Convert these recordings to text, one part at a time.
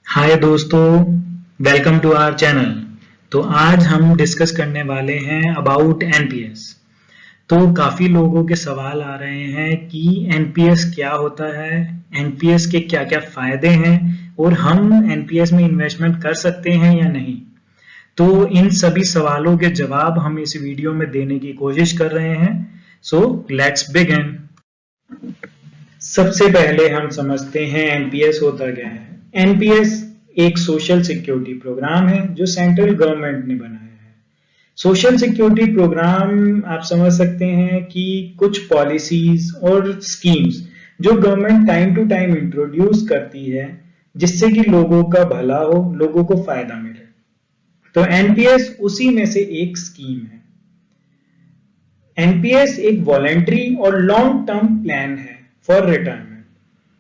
हाय दोस्तों, welcome to our channel. तो आज हम डिस्कस करने वाले हैं अबाउट एनपीएस। तो काफी लोगों के सवाल आ रहे हैं कि एनपीएस क्या होता है, एनपीएस के क्या क्या फायदे हैं और हम एनपीएस में इन्वेस्टमेंट कर सकते हैं या नहीं। तो इन सभी सवालों के जवाब हम इस वीडियो में देने की कोशिश कर रहे हैं। So let's begin. सबसे पहले हम समझते हैं एनपीएस होता क्या है। एनपीएस एक सोशल सिक्योरिटी प्रोग्राम है जो सेंट्रल गवर्नमेंट ने बनाया है। सोशल सिक्योरिटी प्रोग्राम आप समझ सकते हैं कि कुछ पॉलिसीज और स्कीम्स जो government time to time introduce करती है जिससे कि लोगों का भला हो, लोगों को फायदा मिले। तो एनपीएस उसी में से एक स्कीम है। एनपीएस एक वॉलेंट्री और लॉन्ग टर्म प्लान है फॉर रिटायरमेंट।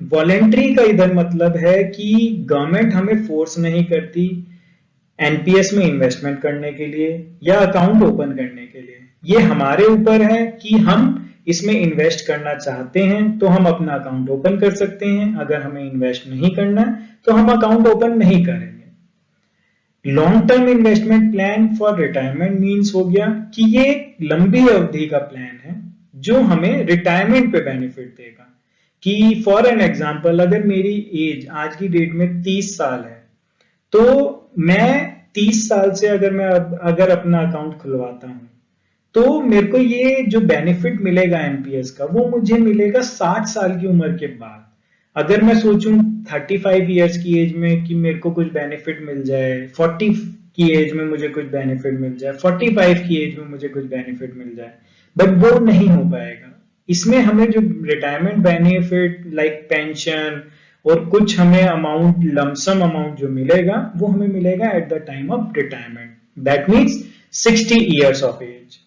वॉलेंट्री का इधर मतलब है कि गवर्नमेंट हमें फोर्स नहीं करती एनपीएस में इन्वेस्टमेंट करने के लिए या अकाउंट ओपन करने के लिए। ये हमारे ऊपर है कि हम इसमें इन्वेस्ट करना चाहते हैं तो हम अपना अकाउंट ओपन कर सकते हैं, अगर हमें इन्वेस्ट नहीं करना तो हम अकाउंट ओपन नहीं करेंगे। Long term investment plan for retirement means हो गया कि ये लंबी अवधि का प्लान है जो हमें रिटायरमेंट पे बेनिफिट देगा। कि फॉर एन एग्जांपल, अगर मेरी एज आज की डेट में 30 साल है तो मैं 30 साल से अगर अपना अकाउंट खुलवाता हूं तो मेरे को ये जो बेनिफिट मिलेगा एनपीएस का वो मुझे मिलेगा 60 साल की उम्र के बाद। अगर मैं सोचूं 35 इयर्स की एज में कि मेरे को कुछ बेनिफिट मिल जाए, 40 की एज में मुझे कुछ बेनिफिट मिल जाए, 45 की एज में मुझे कुछ बेनिफिट मिल जाए, बट वो नहीं हो पाएगा। इसमें हमें जो रिटायरमेंट बेनिफिट लाइक पेंशन और कुछ हमें अमाउंट, लमसम अमाउंट जो मिलेगा वो हमें मिलेगा at the time of retirement, that means 60 years of age.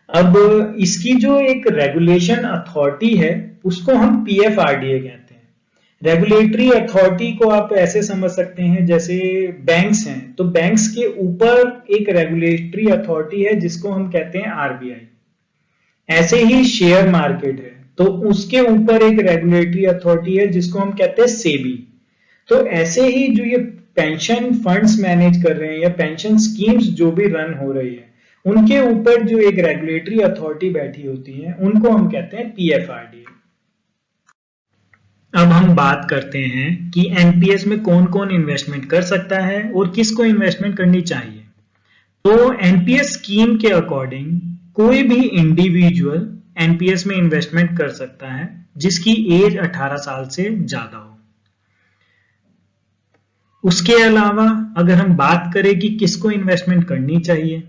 अब इसकी जो एक रेगुलेशन अथॉरिटी है उसको हम पीएफआरडीए कहते हैं। रेगुलेटरी अथॉरिटी को आप ऐसे समझ सकते हैं जैसे बैंक्स हैं, तो बैंक्स के ऊपर एक रेगुलेटरी अथॉरिटी है जिसको हम कहते हैं आरबीआई। ऐसे ही शेयर मार्केट है तो उसके ऊपर एक रेगुलेटरी अथॉरिटी है जिसको हम कहते हैं सेबी। तो ऐसे ही जो ये पेंशन फंड्स मैनेज कर रहे हैं या पेंशन स्कीम्स जो भी रन हो रही है उनके ऊपर जो एक रेगुलेटरी अथॉरिटी बैठी होती है उनको हम कहते हैं पीएफआरडीए। अब हम बात करते हैं कि एनपीएस में कौन कौन इन्वेस्टमेंट कर सकता है और किसको इन्वेस्टमेंट करनी चाहिए। तो एनपीएस स्कीम के अकॉर्डिंग कोई भी इंडिविजुअल एनपीएस में इन्वेस्टमेंट कर सकता है जिसकी एज 18 साल से ज्यादा हो। उसके अलावा अगर हम बात करें कि किसको इन्वेस्टमेंट करनी चाहिए,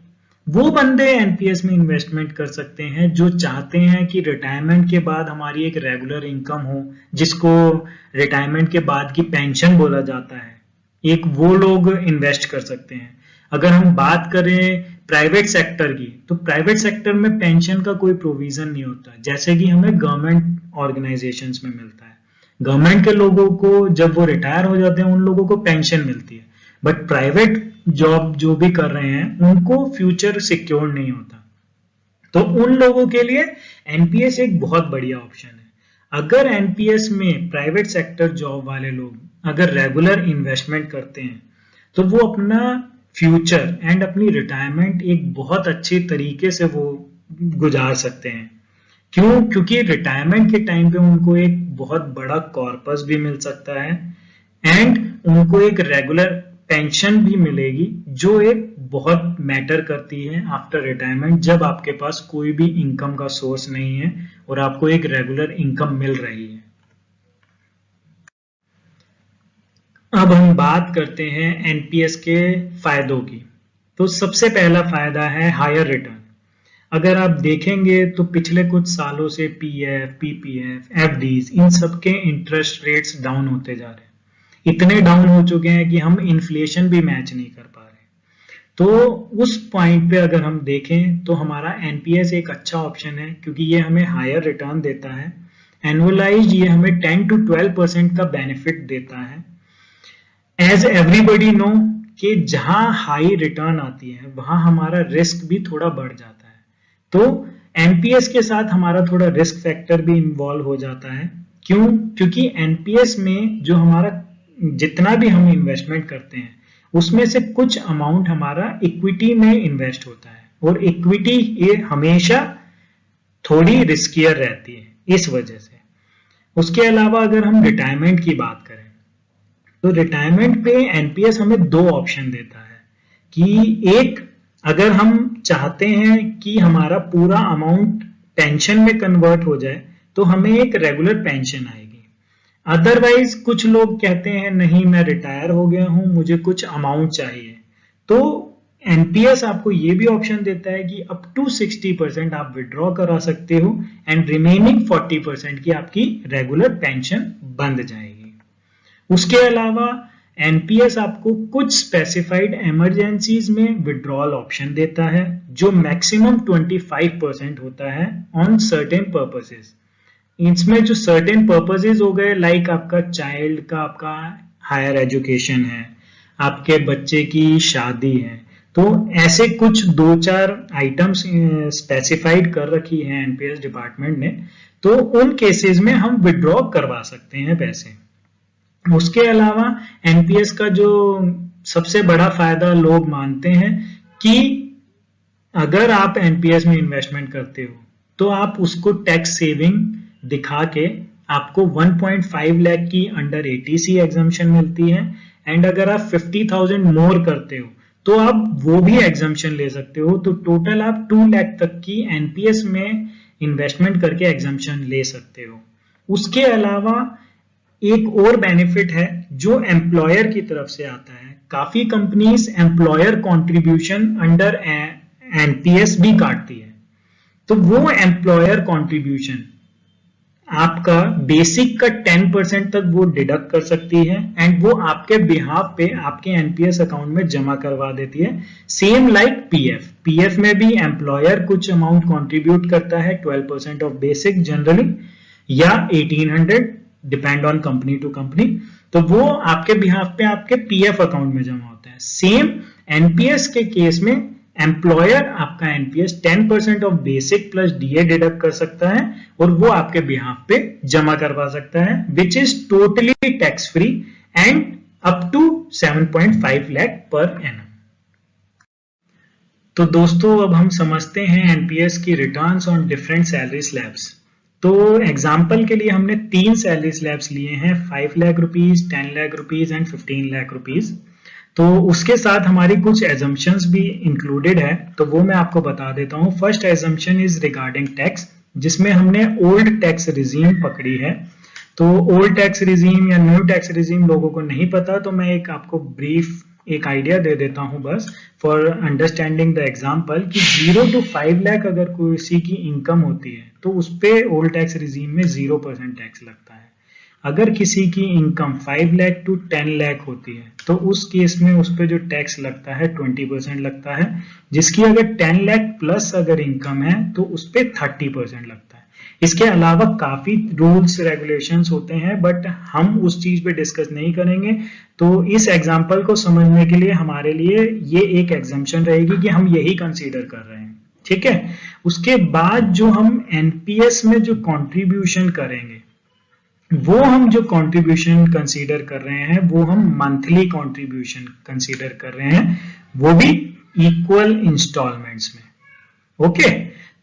वो बंदे एनपीएस में इन्वेस्टमेंट कर सकते हैं जो चाहते हैं कि रिटायरमेंट के बाद हमारी एक रेगुलर इनकम हो, जिसको रिटायरमेंट के बाद की पेंशन बोला जाता है। एक वो लोग इन्वेस्ट कर सकते हैं। अगर हम बात करें प्राइवेट सेक्टर की, तो प्राइवेट सेक्टर में पेंशन का कोई प्रोविजन नहीं होता जैसे कि हमें गवर्नमेंट ऑर्गेनाइजेशंस में मिलता है। गवर्नमेंट के लोगों को जब वो रिटायर हो जाते हैं उन लोगों को पेंशन मिलती है, बट प्राइवेट जॉब जो भी कर रहे हैं उनको फ्यूचर सिक्योर नहीं होता। तो उन लोगों के लिए एनपीएस एक बहुत बढ़िया ऑप्शन है। अगर एनपीएस में प्राइवेट सेक्टर जॉब वाले लोग अगर रेगुलर इन्वेस्टमेंट करते हैं तो वो अपना फ्यूचर एंड अपनी रिटायरमेंट एक बहुत अच्छे तरीके से वो गुजार सकते हैं। क्यों? क्योंकि रिटायरमेंट के टाइम पे उनको एक बहुत बड़ा कॉर्पस भी मिल सकता है एंड उनको एक रेगुलर पेंशन भी मिलेगी जो एक बहुत मैटर करती है आफ्टर रिटायरमेंट, जब आपके पास कोई भी इनकम का सोर्स नहीं है और आपको एक रेगुलर इनकम मिल रही है। अब हम बात करते हैं एनपीएस के फायदों की। तो सबसे पहला फायदा है हायर रिटर्न। अगर आप देखेंगे तो पिछले कुछ सालों से पीएफ, पीपीएफ, एफडीज इन सबके इंटरेस्ट रेट्स डाउन होते जा रहे हैं। इतने डाउन हो चुके हैं कि हम इन्फ्लेशन भी मैच नहीं कर पा रहे। तो उस पॉइंट पे अगर हम देखें तो हमारा एनपीएस एक अच्छा ऑप्शन है क्योंकि ये हमें हायर रिटर्न देता है। एनुअलाइज्ड ये हमें 10 to 12% का बेनिफिट देता है। एज एवरीबडी नो कि जहां हाई रिटर्न आती है वहां हमारा रिस्क भी थोड़ा बढ़ जाता है। तो एनपीएस के साथ हमारा थोड़ा रिस्क फैक्टर भी इन्वॉल्व हो जाता है। क्यों? क्योंकि एनपीएस में जो हमारा जितना भी हम इन्वेस्टमेंट करते हैं उसमें से कुछ अमाउंट हमारा इक्विटी में इन्वेस्ट होता है, और इक्विटी ये हमेशा थोड़ी रिस्कियर रहती है इस वजह से। उसके अलावा अगर हम रिटायरमेंट की बात करें तो रिटायरमेंट पे एनपीएस हमें दो ऑप्शन देता है कि एक, अगर हम चाहते हैं कि हमारा पूरा अमाउंट पेंशन में कन्वर्ट हो जाए तो हमें एक रेगुलर पेंशन आएगी। अदरवाइज कुछ लोग कहते हैं नहीं मैं रिटायर हो गया हूं, मुझे कुछ अमाउंट चाहिए, तो एनपीएस आपको ये भी ऑप्शन देता है कि अप टू 60% आप विड्रॉ करा सकते हो एंड रिमेनिंग 40% की आपकी रेगुलर पेंशन बंध जाएगी। उसके अलावा एनपीएस आपको कुछ स्पेसिफाइड इमरजेंसीज में विड्रॉल ऑप्शन देता है जो मैक्सिमम 25% होता है ऑन सर्टेन पर्पसेस। इसमें जो सर्टेन पर्पसेस हो गए लाइक आपका चाइल्ड का आपका हायर एजुकेशन है, आपके बच्चे की शादी है, तो ऐसे कुछ 2-4 आइटम्स स्पेसिफाइड कर रखी है एनपीएस डिपार्टमेंट ने, तो उन केसेस में हम विड्रॉ करवा सकते हैं पैसे। उसके अलावा एनपीएस का जो सबसे बड़ा फायदा लोग मानते हैं कि अगर आप एनपीएस में इन्वेस्टमेंट करते हो तो आप उसको टैक्स सेविंग दिखा के आपको 1.5 लाख की अंडर एटीसी एग्जम्पशन मिलती है, एंड अगर आप 50,000 मोर करते हो तो आप वो भी एग्जम्पशन ले सकते हो, तो टोटल आप 2 लाख तक की एनपीएस में इन्वेस्टमेंट करके एग्जम्पशन ले सकते हो। उसके अलावा एक और बेनिफिट है जो एम्प्लॉयर की तरफ से आता है, काफी companies employer contribution under NPS भी काटती है, तो वो एम्प्लॉयर कंट्रीब्यूशन आपका बेसिक का 10% तक वो डिडक्ट कर सकती है एंड वो आपके बिहाफ पे आपके एनपीएस अकाउंट में जमा करवा देती है। सेम लाइक पीएफ में भी एम्प्लॉयर कुछ अमाउंट कंट्रीब्यूट करता है 12% ऑफ बेसिक जनरली, या 1800 depend on company to company, तो वो आपके बिहाफ पे आपके पीएफ अकाउंट में जमा होता है। सेम एनपीएस के केस में एम्प्लॉयर आपका NPS 10% of basic plus DA deduct कर सकता है और वो आपके बिहाफ पे जमा करवा सकता है, which is totally tax free and up to 7.5 lakh per annum. तो दोस्तों अब हम समझते हैं एनपीएस की returns on different salary slabs. तो एग्जाम्पल के लिए हमने 3 सैलरी स्लैब्स लिए हैं, 5 lakh rupees, 10 lakh rupees and 15 lakh rupees. तो उसके साथ हमारी कुछ एजम्पशंस भी इंक्लूडेड है, तो वो मैं आपको बता देता हूँ। First assumption is regarding tax, जिसमें हमने ओल्ड टैक्स रिजीम पकड़ी है। तो ओल्ड टैक्स रिजीम या न्यू टैक्स रिजीम लोगों को नहीं पता, तो मैं एक आपको ब्रीफ एक आइडिया दे देता हूं बस फॉर अंडरस्टैंडिंग द एग्जांपल कि 0 to 5 लाख अगर किसी की इनकम होती है तो उस पे ओल्ड टैक्स रिजीम में 0% टैक्स लगता है। अगर किसी की इनकम 5 लाख टू 10 लाख होती है तो उस केस में उस पे जो टैक्स लगता है 20% लगता है। जिसकी अगर 10 लाख प्लस अगर इनकम है तो उस पे 30% लगता है। इसके अलावा काफी रूल्स रेगुलेशंस होते हैं, बट हम उस चीज पे डिस्कस नहीं करेंगे। तो इस एग्जांपल को समझने के लिए हमारे लिए ये एक एग्जम्पशन रहेगी कि हम यही कंसीडर कर रहे हैं, ठीक है। उसके बाद जो हम एनपीएस में जो कंट्रीब्यूशन करेंगे, वो हम जो कंट्रीब्यूशन कंसीडर कर रहे हैं वो हम मंथली कंट्रीब्यूशन कंसीडर कर रहे हैं, वो भी इक्वल इंस्टॉलमेंट्स में। ओके,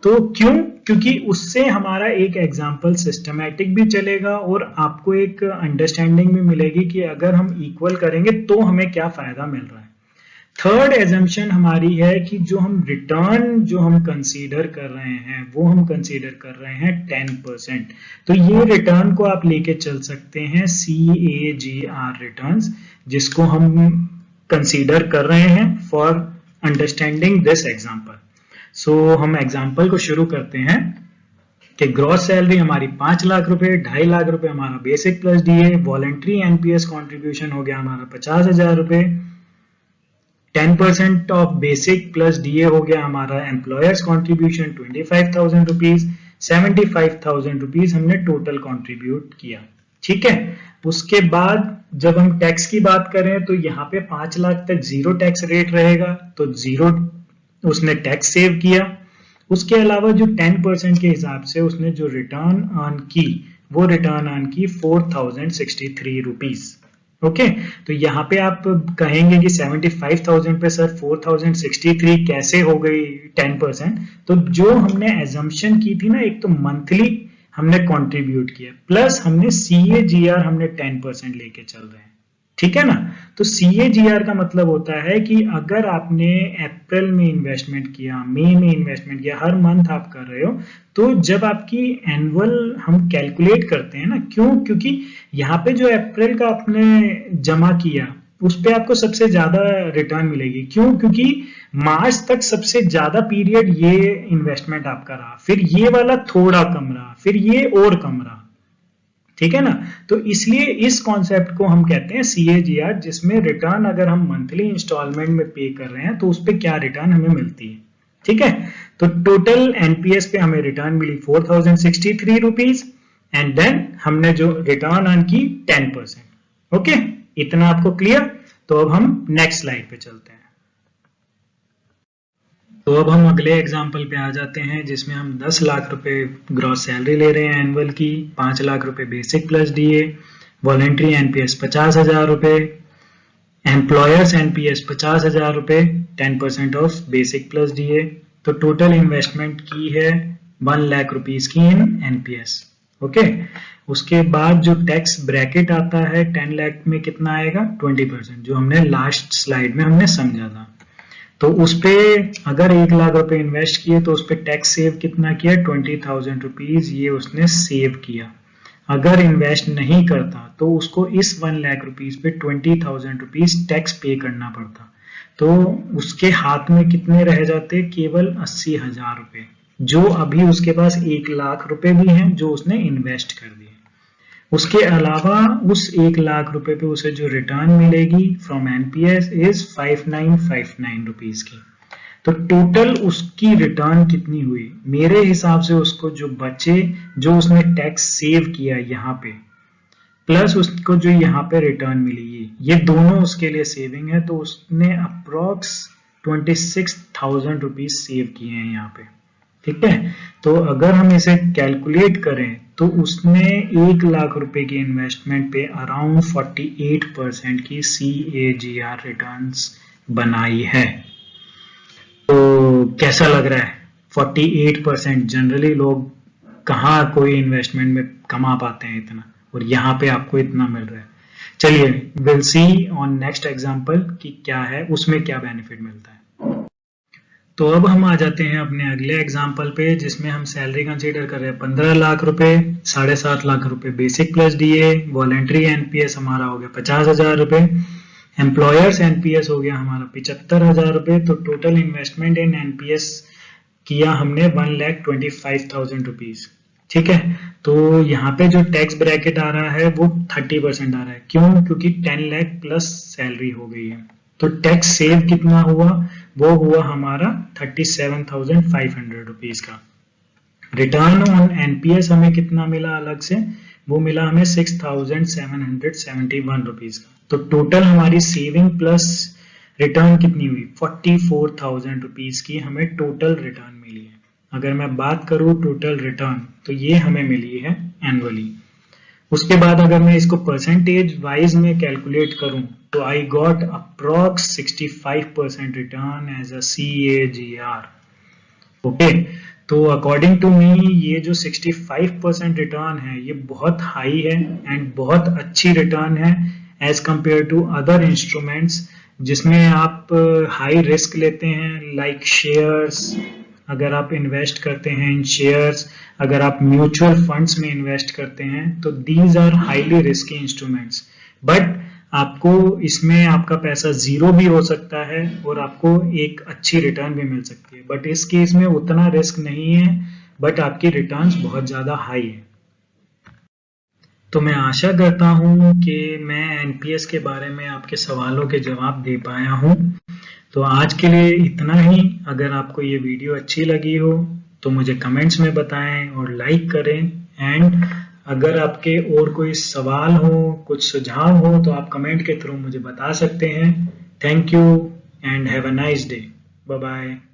तो क्योंकि उससे हमारा एक एग्जाम्पल सिस्टमैटिक भी चलेगा और आपको एक अंडरस्टैंडिंग भी मिलेगी कि अगर हम इक्वल करेंगे तो हमें क्या फायदा मिल रहा है। थर्ड एजम्पशन हमारी है कि जो हम रिटर्न जो हम कंसीडर कर रहे हैं वो हम कंसीडर कर रहे हैं 10%। तो ये रिटर्न को आप लेके चल सकते हैं CAGR रिटर्न्स, जिसको हम कंसीडर कर रहे हैं फॉर अंडरस्टैंडिंग दिस एग्जाम्पल। सो हम एग्जाम्पल को शुरू करते हैं कि ग्रॉस सैलरी हमारी 5 लाख रुपए, 2.5 लाख रुपए हमारा basic plus DA, voluntary NPS contribution हो गया हमारा 50,000 रुपए, 10% ऑफ बेसिक प्लस डीए हो गया हमारा एम्प्लॉयर्स कंट्रीब्यूशन 25,000 रुपीज, 75,000 रुपीज हमने टोटल कंट्रीब्यूट किया, ठीक है। उसके बाद जब हम टैक्स की बात करें तो यहाँ पे 5 लाख तक 0 टैक्स रेट रहेगा, तो 0 उसने टैक्स सेव किया। उसके अलावा जो 10% के हिसाब से उसने जो रिटर्न अर्न की वो रिटर्न अर्न की 4,063 रुपीज, ओके तो यहाँ पे आप कहेंगे कि 75,000 पे सर 4,063 कैसे हो गई 10%। तो जो हमने एजम्पशन की थी ना, एक तो मंथली हमने कंट्रीब्यूट किया प्लस हमने CAGR हमने 10% लेके चल रहे हैं, ठीक है ना। तो CAGR का मतलब होता है कि अगर आपने अप्रैल में इन्वेस्टमेंट किया, मई में इन्वेस्टमेंट किया, हर मंथ आप कर रहे हो, तो जब आपकी एनुअल हम कैलकुलेट करते हैं ना, क्योंकि यहाँ पे जो अप्रैल का आपने जमा किया उस पे आपको सबसे ज्यादा रिटर्न मिलेगी। क्योंकि मार्च तक सबसे ज्यादा पीरियड ये इन्वेस्टमेंट आपका रहा, फिर ये वाला थोड़ा कम रहा, फिर ये और कम रहा, ठीक है ना। तो इसलिए इस कॉन्सेप्ट को हम कहते हैं CAGR, जिसमें रिटर्न अगर हम मंथली इंस्टॉलमेंट में पे कर रहे हैं तो उस पर क्या रिटर्न हमें मिलती है, ठीक है। तो टोटल NPS पे हमें रिटर्न मिली 4,063 रुपीज एंड देन हमने जो रिटर्न अर्न की 10%। ओके, इतना आपको क्लियर। तो अब हम नेक्स्ट स्लाइड पे चलते हैं। तो अब हम अगले एग्जाम्पल पे आ जाते हैं, जिसमें हम 10 लाख रुपए ग्रॉस सैलरी ले रहे हैं एनुअल की, 5 लाख रुपए basic plus DA, voluntary NPS 50,000 रुपए, एम्प्लॉयर्स NPS 50,000 रुपए, 10% ऑफ बेसिक प्लस DA। तो टोटल इन्वेस्टमेंट की है 1 लाख रुपीज की इन NPS। ओके, उसके बाद जो टैक्स ब्रैकेट आता है 10 लाख में कितना आएगा, 20%, जो हमने लास्ट स्लाइड में हमने समझा था। तो उस पे अगर 1 लाख रुपए इन्वेस्ट किए तो उस पे टैक्स सेव कितना किया, 20,000 रुपीज ये उसने सेव किया। अगर इन्वेस्ट नहीं करता तो उसको इस 1 लाख रुपीज पे 20,000 रुपीज टैक्स पे करना पड़ता। तो उसके हाथ में कितने रह जाते, केवल 80,000 रुपए, जो अभी उसके पास 1 लाख रुपए भी हैं जो उसने इन्वेस्ट कर दिए। उसके अलावा उस 1 लाख रुपए पे उसे जो रिटर्न मिलेगी फ्रॉम NPS इज 5,959 रुपीज की। तो टोटल उसकी रिटर्न कितनी हुई, मेरे हिसाब से उसको जो बचे, जो उसने टैक्स सेव किया यहाँ पे, प्लस उसको जो यहाँ पे रिटर्न मिली, ये दोनों उसके लिए सेविंग है। तो उसने अप्रोक्स 26,000 रुपीज सेव किए हैं यहाँ पे, ठीक है। तो अगर हम इसे कैलकुलेट करें तो उसने 1 लाख रुपए की इन्वेस्टमेंट पे अराउंड 48% की CAGR रिटर्न्स बनाई है। तो कैसा लग रहा है 48%? जनरली लोग कहाँ कोई इन्वेस्टमेंट में कमा पाते हैं इतना, और यहाँ पे आपको इतना मिल रहा है। चलिए will see on next example कि क्या है, उसमें क्या बेनिफिट मिलता है। तो अब हम आ जाते हैं अपने अगले एग्जाम्पल पे, जिसमें हम सैलरी कंसीडर कर रहे हैं 15 लाख रुपए, 7.5 लाख रुपए basic plus DA, voluntary NPS हमारा हो गया 50,000 रुपए, एम्प्लॉयर्स NPS हो गया हमारा 75,000 रुपए। तो टोटल इन्वेस्टमेंट इन NPS किया हमने 1,25,000 रुपीज, ठीक है। तो यहाँ पे जो टैक्स ब्रैकेट आ रहा है वो 30% आ रहा है। क्योंकि 10 लाख प्लस सैलरी हो गई है। तो टैक्स सेव कितना हुआ, वो हुआ हमारा 37,500 रुपीज का। रिटर्न ऑन NPS हमें कितना मिला अलग से, वो मिला हमें 6,771 रुपीज का। तो टोटल हमारी सेविंग प्लस रिटर्न कितनी हुई, 44,000 रुपीज की हमें टोटल रिटर्न मिली है। अगर मैं बात करूं टोटल रिटर्न, तो ये हमें मिली है एनुअली। उसके बाद अगर मैं इसको परसेंटेज वाइज में कैलकुलेट करूं तो I got approx 65% return as a CAGR। Okay, तो अकॉर्डिंग टू मी ये जो 65% रिटर्न है ये बहुत हाई है एंड बहुत अच्छी रिटर्न है as compare to other instruments जिसमें आप हाई रिस्क लेते हैं, लाइक शेयर्स। अगर आप इन्वेस्ट करते हैं इन शेयर्स, अगर आप म्यूचुअल फंड्स में इन्वेस्ट करते हैं, तो these are highly risky instruments. But आपको इसमें आपका पैसा जीरो भी हो सकता है और आपको एक अच्छी रिटर्न भी मिल सकती है। बट इस केस में उतना रिस्क नहीं है, बट आपकी रिटर्न्स बहुत ज्यादा हाई है। तो मैं आशा करता हूं कि मैं NPS के बारे में आपके सवालों के जवाब दे पाया हूं। तो आज के लिए इतना ही। अगर आपको ये वीडियो अच्छी लगी हो तो मुझे कमेंट्स में बताएं और लाइक करें। एंड अगर आपके और कोई सवाल हो, कुछ सुझाव हो, तो आप कमेंट के थ्रू मुझे बता सकते हैं। Thank you and have a nice day. Bye bye.